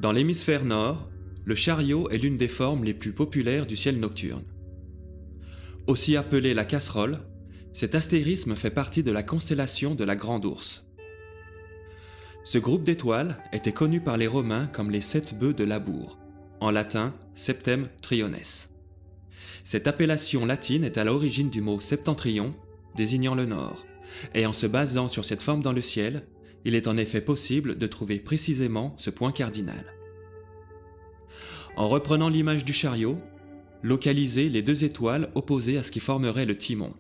Dans l'hémisphère nord, le chariot est l'une des formes les plus populaires du ciel nocturne. Aussi appelée la casserole, cet astérisme fait partie de la constellation de la Grande Ourse. Ce groupe d'étoiles était connu par les Romains comme les 7 bœufs de Labour, en latin Septem Triones. Cette appellation latine est à l'origine du mot septentrion, désignant le nord, et en se basant sur cette forme dans le ciel, il est en effet possible de trouver précisément ce point cardinal. En reprenant l'image du chariot, localisez les 2 étoiles opposées à ce qui formerait le timon.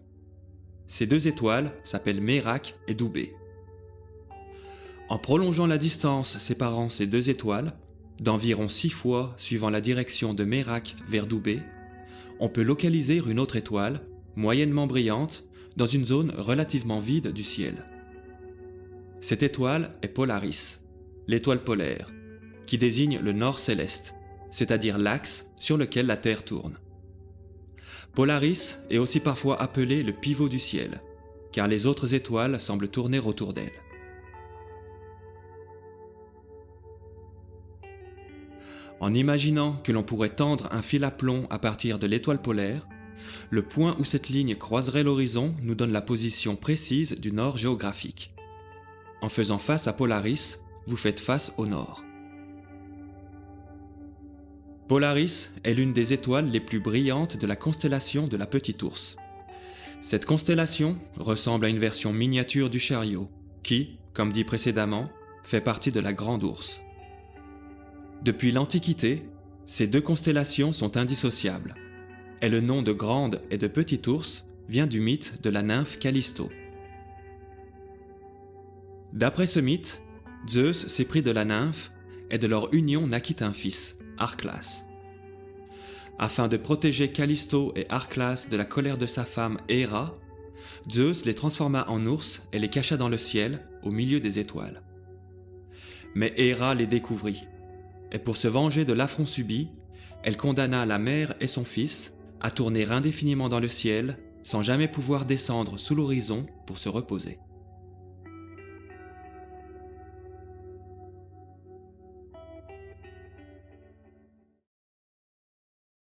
Ces 2 étoiles s'appellent Mérac et Doubé. En prolongeant la distance séparant ces 2 étoiles, d'environ 6 fois suivant la direction de Mérac vers Doubé, on peut localiser une autre étoile, moyennement brillante, dans une zone relativement vide du ciel. Cette étoile est Polaris, l'étoile polaire, qui désigne le nord céleste, c'est-à-dire l'axe sur lequel la Terre tourne. Polaris est aussi parfois appelé le pivot du ciel, car les autres étoiles semblent tourner autour d'elle. En imaginant que l'on pourrait tendre un fil à plomb à partir de l'étoile polaire, le point où cette ligne croiserait l'horizon nous donne la position précise du nord géographique. En faisant face à Polaris, vous faites face au nord. Polaris est l'une des étoiles les plus brillantes de la constellation de la Petite Ourse. Cette constellation ressemble à une version miniature du chariot, qui, comme dit précédemment, fait partie de la Grande Ourse. Depuis l'Antiquité, ces 2 constellations sont indissociables, et le nom de Grande et de Petite Ourse vient du mythe de la nymphe Callisto. D'après ce mythe, Zeus s'éprit de la nymphe et de leur union naquit un fils, Arclas. Afin de protéger Callisto et Arclas de la colère de sa femme Héra, Zeus les transforma en ours et les cacha dans le ciel, au milieu des étoiles. Mais Héra les découvrit, et pour se venger de l'affront subi, elle condamna la mère et son fils à tourner indéfiniment dans le ciel, sans jamais pouvoir descendre sous l'horizon pour se reposer.